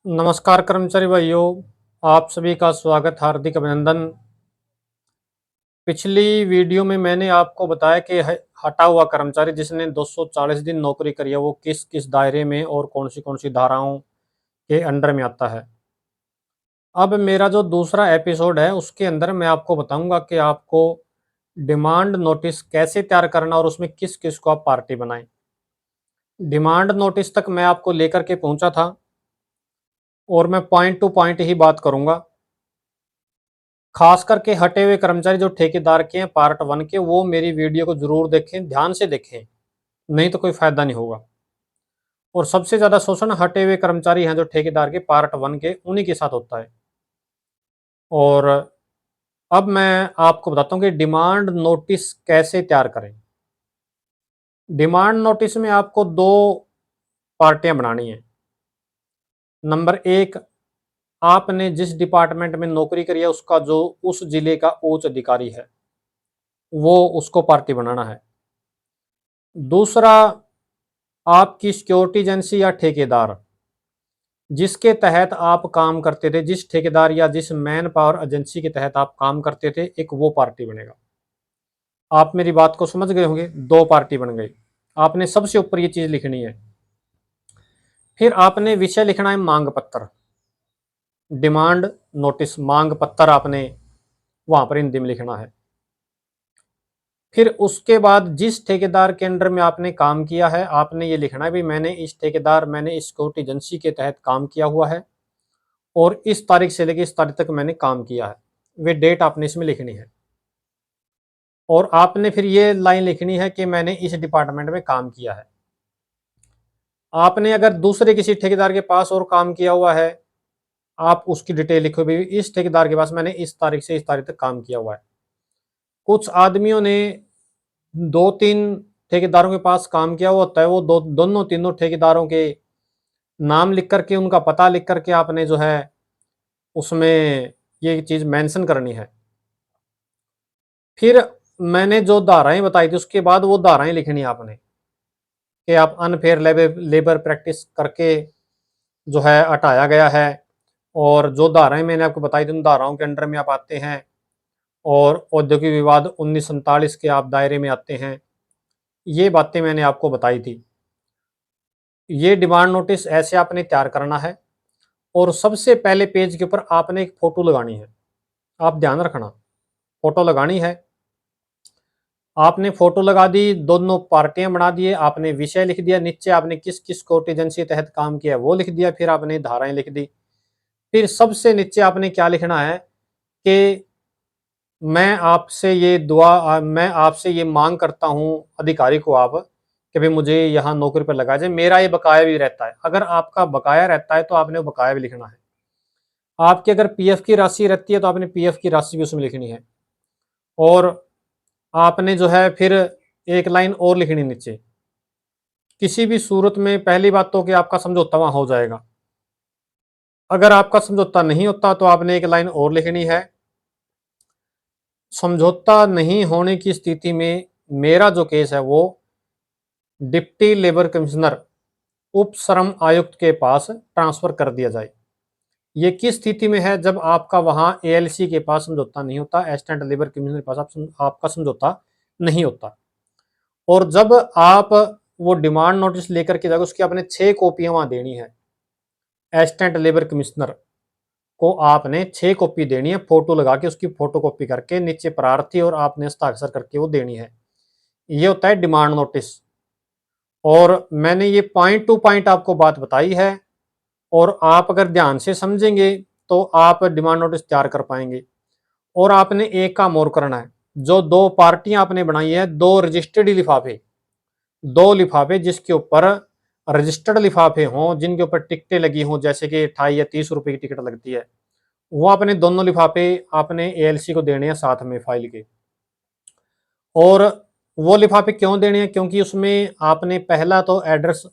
नमस्कार कर्मचारी भाइयों, आप सभी का स्वागत, हार्दिक अभिनंदन। पिछली वीडियो में मैंने आपको बताया कि हटा हुआ कर्मचारी जिसने 240 दिन नौकरी करी है वो किस किस दायरे में और कौन सी धाराओं के अंडर में आता है। अब मेरा जो दूसरा एपिसोड है उसके अंदर मैं आपको बताऊंगा कि आपको डिमांड नोटिस कैसे तैयार करना और उसमें किस किस को आप पार्टी बनाएं। डिमांड नोटिस तक मैं आपको लेकर के पहुंचा था और मैं पॉइंट टू पॉइंट ही बात करूंगा। खास करके हटे हुए कर्मचारी जो ठेकेदार के हैं पार्ट वन के, वो मेरी वीडियो को जरूर देखें, ध्यान से देखें, नहीं तो कोई फायदा नहीं होगा। और सबसे ज्यादा शोषण हटे हुए कर्मचारी हैं जो ठेकेदार के पार्ट वन के, उन्हीं के साथ होता है। और अब मैं आपको बताता हूँ कि डिमांड नोटिस कैसे तैयार करें। डिमांड नोटिस में आपको दो पार्टियां बनानी है। नंबर एक, आपने जिस डिपार्टमेंट में नौकरी करी है उसका जो उस जिले का उच्च अधिकारी है वो उसको पार्टी बनाना है। दूसरा, आपकी सिक्योरिटी एजेंसी या ठेकेदार जिसके तहत आप काम करते थे, जिस ठेकेदार या जिस मैन पावर एजेंसी के तहत आप काम करते थे, एक वो पार्टी बनेगा। आप मेरी बात को समझ गए होंगे, दो पार्टी बन गई। आपने सबसे ऊपर ये चीज लिखनी है। फिर आपने विषय लिखना है मांग पत्र, डिमांड नोटिस मांग पत्र आपने वहां पर हिंदी में लिखना है। फिर उसके बाद जिस ठेकेदार के अंडर में आपने काम किया है आपने ये लिखना है भी मैंने इस सिक्योरिटी एजेंसी के तहत काम किया हुआ है और इस तारीख से लेकर इस तारीख तक मैंने काम किया है, वे डेट आपने इसमें लिखनी है। और आपने फिर ये लाइन लिखनी है कि मैंने इस डिपार्टमेंट में काम किया है। आपने अगर दूसरे किसी ठेकेदार के पास और काम किया हुआ है, आप उसकी डिटेल लिखो भी इस ठेकेदार के पास मैंने इस तारीख से इस तारीख तक काम किया हुआ है। कुछ आदमियों ने दो तीन ठेकेदारों के पास काम किया हुआ होता है, वो दोनों तीनों ठेकेदारों के नाम लिख करके उनका पता लिख करके आपने जो है उसमें ये चीज मेंशन करनी है। फिर मैंने जो धाराएं बताई थी उसके बाद वो धाराएं लिखनी है आपने कि आप अनफेयर लेबर प्रैक्टिस करके जो है हटाया गया है। और जो धाराएं मैंने आपको बताई थी उन धाराओं के अंडर में आप आते हैं और औद्योगिक विवाद 1947 के आप दायरे में आते हैं। ये बातें मैंने आपको बताई थी। ये डिमांड नोटिस ऐसे आपने तैयार करना है और सबसे पहले पेज के ऊपर आपने एक फोटो लगानी है। आप ध्यान रखना, फोटो लगानी है। आपने फोटो लगा दी, दोनों पार्टियां बना दिए, आपने विषय लिख दिया, नीचे आपने किस किस कोर्ट एजेंसी के तहत काम किया वो लिख दिया, फिर आपने धाराएं लिख दी। फिर सबसे नीचे आपने क्या लिखना है कि मैं आपसे ये मांग करता हूं अधिकारी को आप कि भाई मुझे यहाँ नौकरी पर लगा जाए, मेरा ये बकाया भी रहता है। अगर आपका बकाया रहता है तो आपने वो बकाया भी लिखना है। आपकी अगर पीएफ की राशि रहती है तो आपने पीएफ की राशि भी उसमें लिखनी है। और आपने जो है फिर एक लाइन और लिखनी नीचे। किसी भी सूरत में पहली बात तो कि आपका समझौता वहां हो जाएगा। अगर आपका समझौता नहीं होता तो आपने एक लाइन और लिखनी है। समझौता नहीं होने की स्थिति में मेरा जो केस है वो डिप्टी लेबर कमिश्नर उप श्रम आयुक्त के पास ट्रांसफर कर दिया जाए। ये किस स्थिति में है? जब आपका वहां एएलसी के पास समझौता नहीं होता, असिस्टेंट लेबर कमिश्नर के पास आपका समझौता नहीं होता। और जब आप वो डिमांड नोटिस लेकर के जाओगे उसकी आपने 6 कॉपियां वहां देनी है। असिस्टेंट लेबर कमिश्नर को आपने 6 कॉपी देनी है, फोटो लगा के उसकी फोटो कॉपी करके नीचे प्रार्थी और आपने हस्ताक्षर करके वो देनी है। ये होता है डिमांड नोटिस। और मैंने ये पॉइंट टू पॉइंट आपको बात बताई है और आप अगर ध्यान से समझेंगे तो आप डिमांड नोटिस तैयार कर पाएंगे। और आपने एक काम और करना है, जो दो पार्टियां आपने बनाई है, दो रजिस्टर्ड लिफाफे, दो लिफाफे जिसके ऊपर रजिस्टर्ड लिफाफे हों, जिनके ऊपर टिकटें लगी हों, जैसे कि 28 या 30 रुपए की टिकट लगती है, वो आपने दोनों लिफाफे आपने एएलसी को देने हैं साथ में फाइल के। और वो लिफाफे क्यों देने हैं? क्योंकि उसमें आपने पहला तो एड्रेस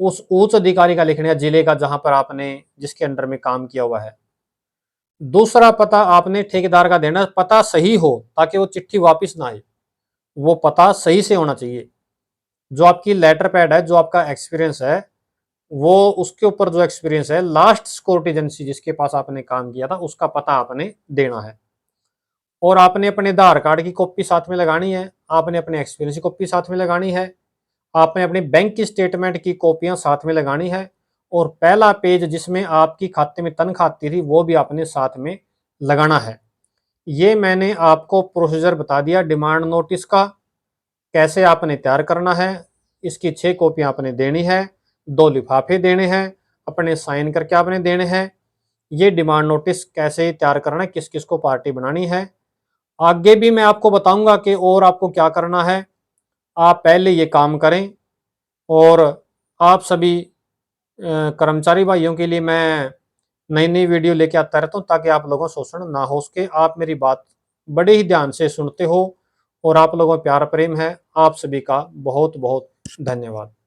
उस उच्च अधिकारी का लिखना है जिले का जहां पर आपने जिसके अंडर में काम किया हुआ है। दूसरा पता आपने ठेकेदार का देना, पता सही हो ताकि वो चिट्ठी वापस ना आए, वो पता सही से होना चाहिए। जो आपकी लेटर पैड है, जो आपका एक्सपीरियंस है, वो उसके ऊपर जो एक्सपीरियंस है, लास्ट सिक्योरिटी एजेंसी जिसके पास आपने काम किया था उसका पता आपने देना है। और आपने अपने आधार कार्ड की कॉपी साथ में लगानी है, आपने अपने एक्सपीरियंस की कॉपी साथ में लगानी है, आपने अपनी बैंक की स्टेटमेंट की कॉपियां साथ में लगानी है, और पहला पेज जिसमें आपकी खाते में तनख्वाह आती थी वो भी आपने साथ में लगाना है। ये मैंने आपको प्रोसीजर बता दिया डिमांड नोटिस का, कैसे आपने तैयार करना है। इसकी 6 कॉपी आपने देनी है, 2 लिफाफे देने हैं, अपने साइन करके आपने देने हैं। ये डिमांड नोटिस कैसे तैयार करना है, किस किस को पार्टी बनानी है, आगे भी मैं आपको बताऊंगा कि और आपको क्या करना है। आप पहले ये काम करें। और आप सभी कर्मचारी भाइयों के लिए मैं नई नई वीडियो लेके आता रहता हूँ, ताकि आप लोगों को शोषण ना हो सके। आप मेरी बात बड़े ही ध्यान से सुनते हो और आप लोगों में प्यार प्रेम है। आप सभी का बहुत बहुत धन्यवाद।